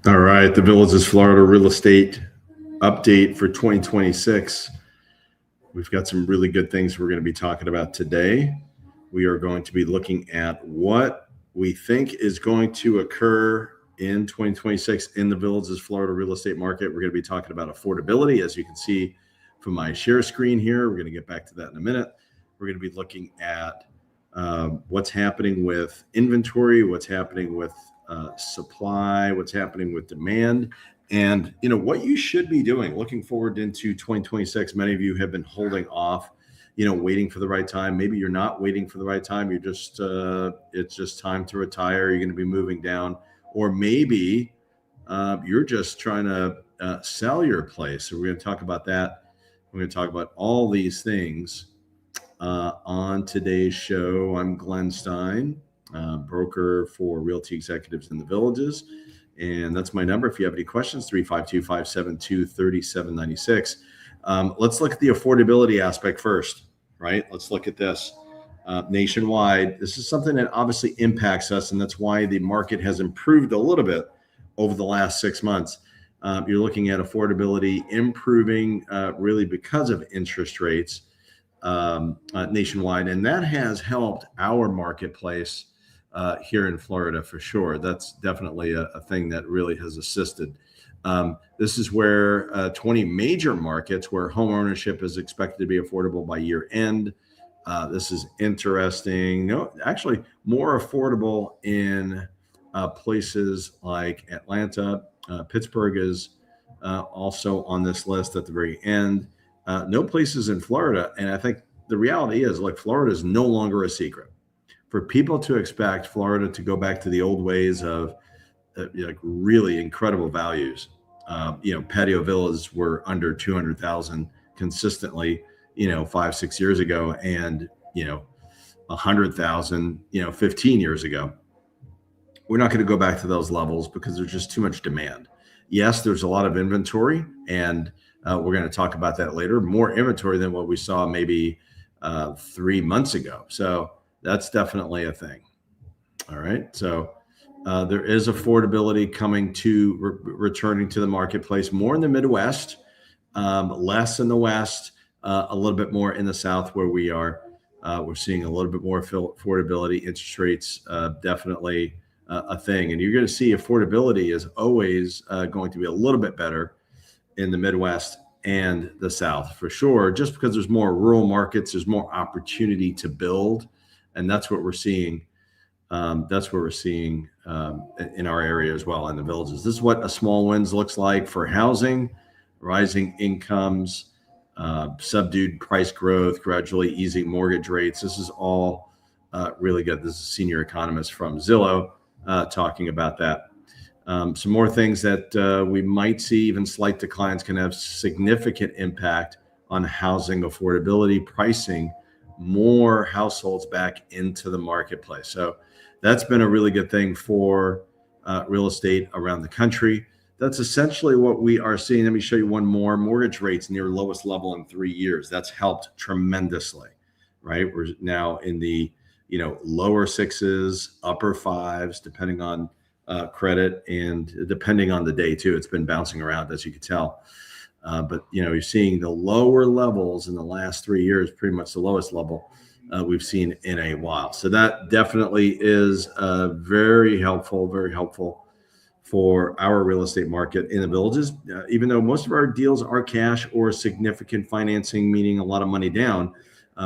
All right, the Villages Florida real estate update for 2026. We've got some really good things we're going to be talking about today. We are going to be looking at what we think is going to occur in 2026 in the Villages Florida real estate market. We're going to be talking about affordability, as you can see from my share screen here. We're going to get back to that in a minute. We're going to be looking at what's happening with inventory, what's happening with supply, what's happening with demand, and what you should be doing looking forward into 2026. Many of you have been holding off, waiting for the right time. Maybe you're not waiting for the right time. You're just it's just time to retire. You're going to be moving down, or maybe you're just trying to sell your place. So we're going to talk about that. We're going to talk about all these things on today's show. I'm Glenn Stein, broker for Realty Executives in the Villages. And that's my number. If you have any questions, 352-572-3796. Let's look at the affordability aspect first, right? Let's look at this nationwide. This is something that obviously impacts us, and that's why the market has improved a little bit over the last 6 months. You're looking at affordability improving really because of interest rates nationwide, and that has helped our marketplace here in Florida for sure. That's definitely a thing that really has assisted. This is where 20 major markets where home ownership is expected to be affordable by year end. This is interesting. No, actually more affordable in places like Atlanta. Pittsburgh is also on this list at the very end. No places in Florida. And I think the reality is, like, Florida is no longer a secret. For people to expect Florida to go back to the old ways of like really incredible values. Patio villas were under 200,000 consistently, 5-6 years ago, and 100,000, 15 years ago. We're not going to go back to those levels because there's just too much demand. Yes, there's a lot of inventory, and we're going to talk about that later. More inventory than what we saw maybe 3 months ago. So that's definitely a thing. All right. So there is affordability coming to returning to the marketplace, more in the Midwest, less in the West, a little bit more in the South where we are. We're seeing a little bit more affordability. Interest rates definitely a thing. And you're going to see affordability is always going to be a little bit better in the Midwest and the South for sure, just because there's more rural markets, there's more opportunity to build. And that's what we're seeing. That's what we're seeing in our area as well, in the Villages. This is what a small wins looks like for housing, rising incomes, subdued price growth, gradually easing mortgage rates. This is all really good. This is a senior economist from Zillow talking about that. Some more things that we might see. Even slight declines can have significant impact on housing affordability, pricing more households back into the marketplace. So that's been a really good thing for real estate around the country. That's essentially what we are seeing. Let me show you one more. Mortgage rates near lowest level in 3 years. That's helped tremendously, right? We're now in the lower sixes, upper fives, depending on credit and depending on the day too. It's been bouncing around, as you can tell. But you're seeing the lower levels in the last 3 years, pretty much the lowest level we've seen in a while. So that definitely is very helpful for our real estate market in the Villages. Even though most of our deals are cash or significant financing, meaning a lot of money down,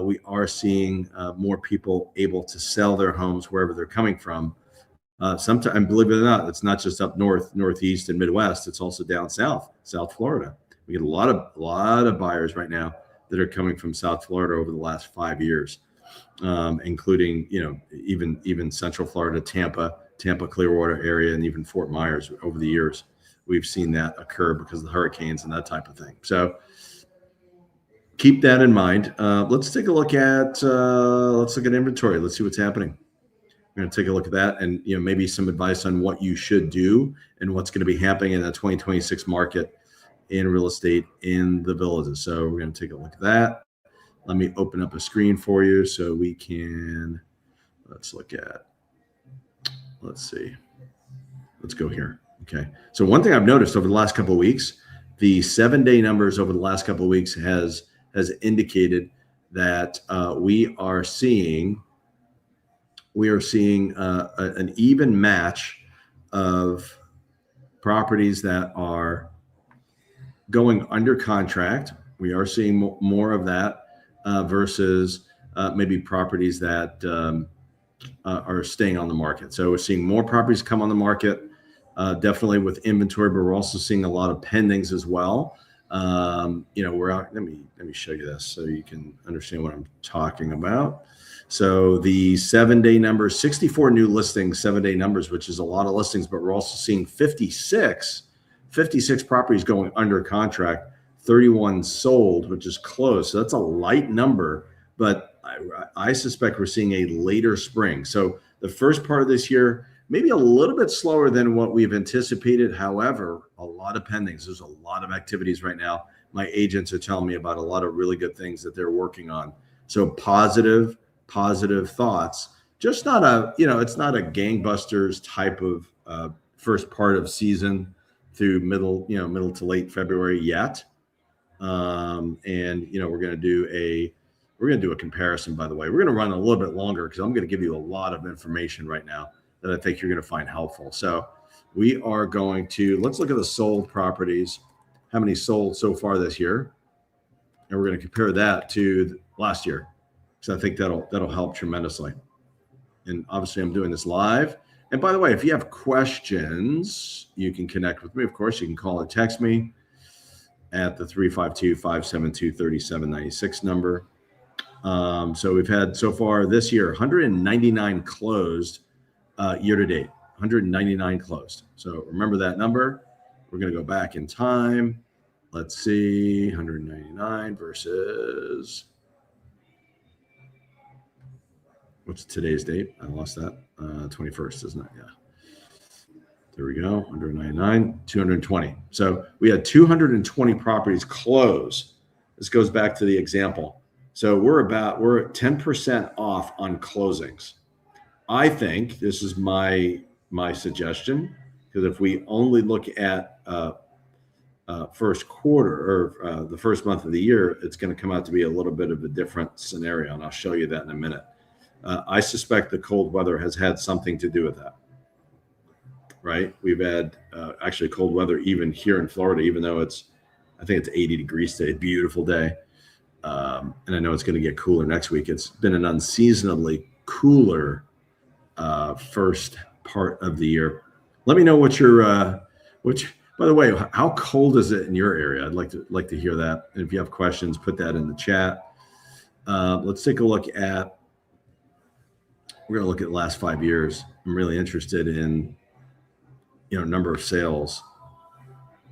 we are seeing more people able to sell their homes wherever they're coming from. Sometimes, believe it or not, it's not just up north, northeast, and Midwest. It's also down south, South Florida. We get a lot of buyers right now that are coming from South Florida over the last 5 years, including even Central Florida, Tampa, Clearwater area, and even Fort Myers. Over the years, we've seen that occur because of the hurricanes and that type of thing. So keep that in mind. Let's take a look at inventory. Let's see what's happening. We're going to take a look at that, and maybe some advice on what you should do and what's going to be happening in the 2026 market in real estate in the Villages. So we're going to take a look at that. Let me open up a screen for you so we can. Let's see. Let's go here. Okay. So one thing I've noticed over the last couple of weeks, the 7-day numbers over the last couple of weeks has indicated that we are seeing an even match of properties that are going under contract. We are seeing more of that versus maybe properties that are staying on the market. So we're seeing more properties come on the market, definitely with inventory, but we're also seeing a lot of pendings as well. We're out. Let me show you this so you can understand what I'm talking about. So the 7-day numbers, 64 new listings, 7-day numbers, which is a lot of listings, but we're also seeing 56 properties going under contract, 31 sold, which is close. So that's a light number, but I suspect we're seeing a later spring. So the first part of this year, maybe a little bit slower than what we've anticipated. However, a lot of pendings. There's a lot of activities right now. My agents are telling me about a lot of really good things that they're working on. So positive thoughts. Just not it's not a gangbusters type of first part of season through middle to late February yet. And we're going to do a comparison, by the way. We're going to run a little bit longer because I'm going to give you a lot of information right now that I think you're going to find helpful. So we are going to, let's look at the sold properties, how many sold so far this year. And we're going to compare that to last year. So I think that'll help tremendously. And obviously I'm doing this live. And by the way, if you have questions, you can connect with me. Of course, you can call or text me at the 352-572-3796 number. So we've had so far this year 199 closed year to date, 199 closed. So remember that number. We're going to go back in time. Let's see, 199 versus, what's today's date? I lost that. 21st, isn't it? Yeah. There we go. 199, 220. So we had 220 properties close. This goes back to the example. So we're at 10% off on closings. I think this is my suggestion, because if we only look at first quarter or the first month of the year, it's going to come out to be a little bit of a different scenario, and I'll show you that in a minute. I suspect the cold weather has had something to do with that. Right? We've had actually cold weather even here in Florida, even though I think it's 80 degrees today, beautiful day. And I know it's going to get cooler next week. It's been an unseasonably cooler first part of the year. Let me know by the way, how cold is it in your area? I'd like to hear that. And if you have questions, put that in the chat. Let's take a look at, we're going to look at the last 5 years. I'm really interested in number of sales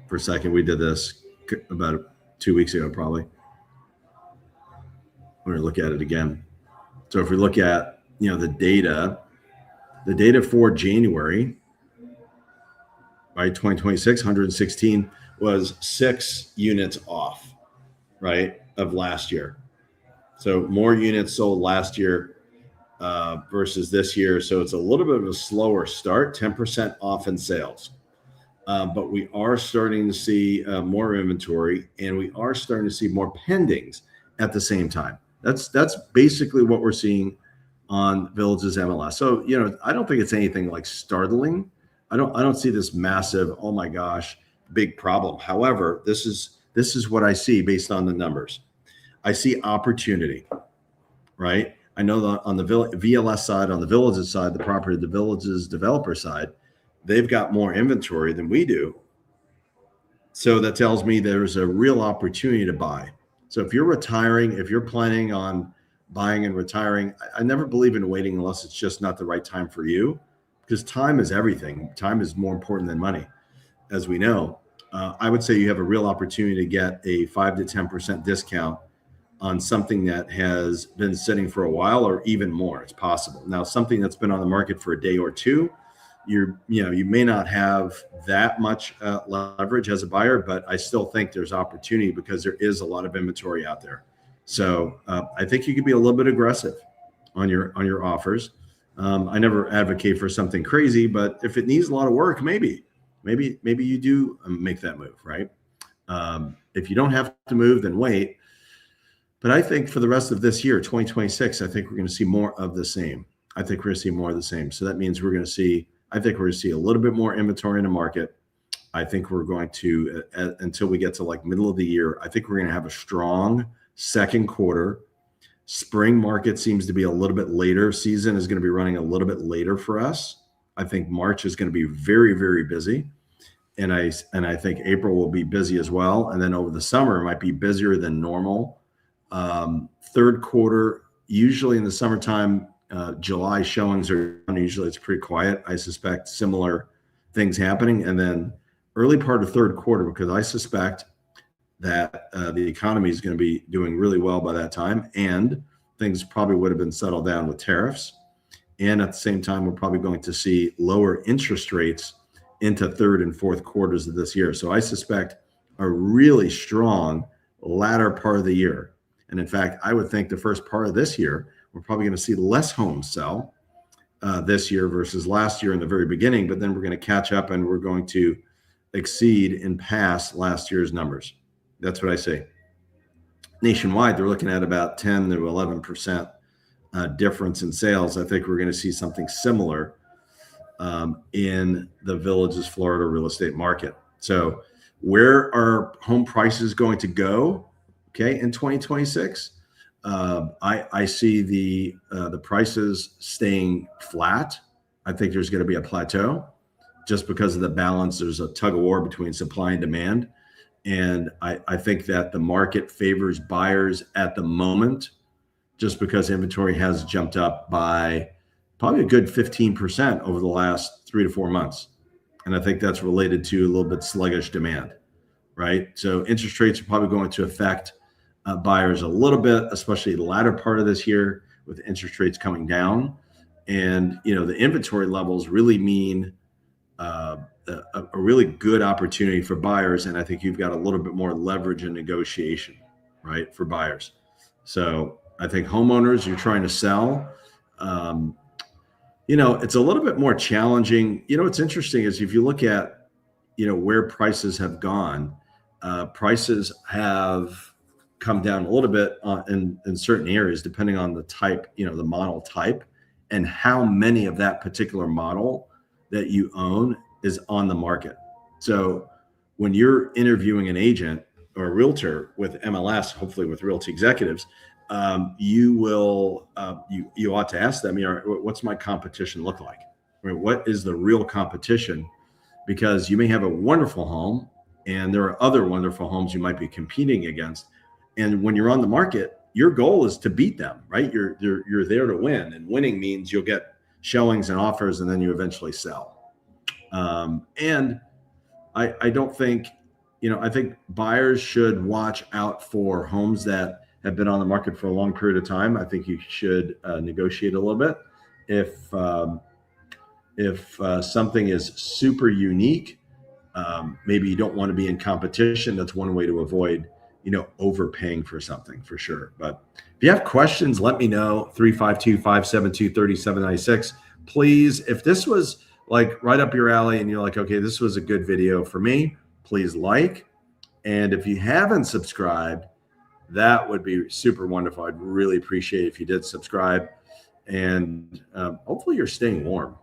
for a second. We did this about 2 weeks ago, probably. We're going to look at it again. So if we look at, the data for January, right, 2026, 116 was 6 units off, right, of last year. So more units sold last year versus this year. So it's a little bit of a slower start, 10% off in sales. But we are starting to see more inventory, and we are starting to see more pendings at the same time. That's basically what we're seeing on Village's MLS. So, I don't think it's anything like startling. I don't see this massive, oh my gosh, big problem. However, this is what I see based on the numbers. I see opportunity, right? I know that on the VLS side, on the Village's side, the Village's developer side, they've got more inventory than we do. So that tells me there's a real opportunity to buy. So if you're retiring, if you're planning on buying and retiring, I never believe in waiting unless it's just not the right time for you, because time is everything. Time is more important than money, as we know. I would say you have a real opportunity to get a 5 to 10% discount on something that has been sitting for a while, or even more. It's possible. Now, something that's been on the market for a day or two, you may not have that much leverage as a buyer, but I still think there's opportunity because there is a lot of inventory out there. So I think you could be a little bit aggressive on your offers. I never advocate for something crazy, but if it needs a lot of work, maybe, maybe you do make that move, right? If you don't have to move, then wait. But I think for the rest of this year, 2026, I think we're going to see more of the same. I think we're going to see more of the same. So that means I think we're going to see a little bit more inventory in the market. I think we're going to, until we get to like middle of the year, I think we're going to have a strong second quarter. Spring market seems to be a little bit later. Season is going to be running a little bit later for us. I think March is going to be very, very busy. And I think April will be busy as well. And then over the summer, it might be busier than normal. Third quarter, usually in the summertime, July showings are usually it's pretty quiet. I suspect similar things happening. And then early part of third quarter, because I suspect that the economy is going to be doing really well by that time. And things probably would have been settled down with tariffs. And at the same time, we're probably going to see lower interest rates into third and fourth quarters of this year. So I suspect a really strong latter part of the year. And in fact, I would think the first part of this year, we're probably going to see less homes sell this year versus last year in the very beginning. But then we're going to catch up and we're going to exceed and pass last year's numbers. That's what I say. Nationwide, they're looking at about 10 to 11% difference in sales. I think we're going to see something similar in the Villages, Florida real estate market. So where are home prices going to go? Okay, in 2026, I see the prices staying flat. I think there's going to be a plateau just because of the balance. There's a tug of war between supply and demand. And I think that the market favors buyers at the moment just because inventory has jumped up by probably a good 15% over the last 3 to 4 months. And I think that's related to a little bit sluggish demand, right? So interest rates are probably going to affect buyers a little bit, especially the latter part of this year with interest rates coming down. And, the inventory levels really mean a really good opportunity for buyers. And I think you've got a little bit more leverage in negotiation, right, for buyers. So I think homeowners, you're trying to sell. It's a little bit more challenging. What's interesting is if you look at, where prices have gone, prices have come down a little bit in certain areas, depending on the type, the model type, and how many of that particular model that you own is on the market. So when you're interviewing an agent or a realtor with MLS, hopefully with Realty Executives, you will you ought to ask them, what's my competition look like? Right? What is the real competition? Because you may have a wonderful home and there are other wonderful homes you might be competing against. And when you're on the market, your goal is to beat them, right? You're there to win, and winning means you'll get showings and offers, and then you eventually sell. And I don't think, I think buyers should watch out for homes that have been on the market for a long period of time. I think you should negotiate a little bit. If something is super unique, maybe you don't want to be in competition. That's one way to avoid overpaying for something, for sure. But if you have questions, let me know. 352-572-3796. Please, if this was like right up your alley and you're like, okay, this was a good video for me, please like. And if you haven't subscribed, that would be super wonderful. I'd really appreciate it if you did subscribe. And hopefully you're staying warm,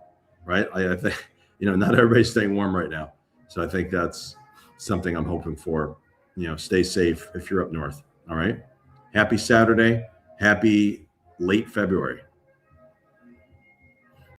right? I think, not everybody's staying warm right now. So I think that's something I'm hoping for. Stay safe if you're up north. All right. Happy Saturday. Happy late February.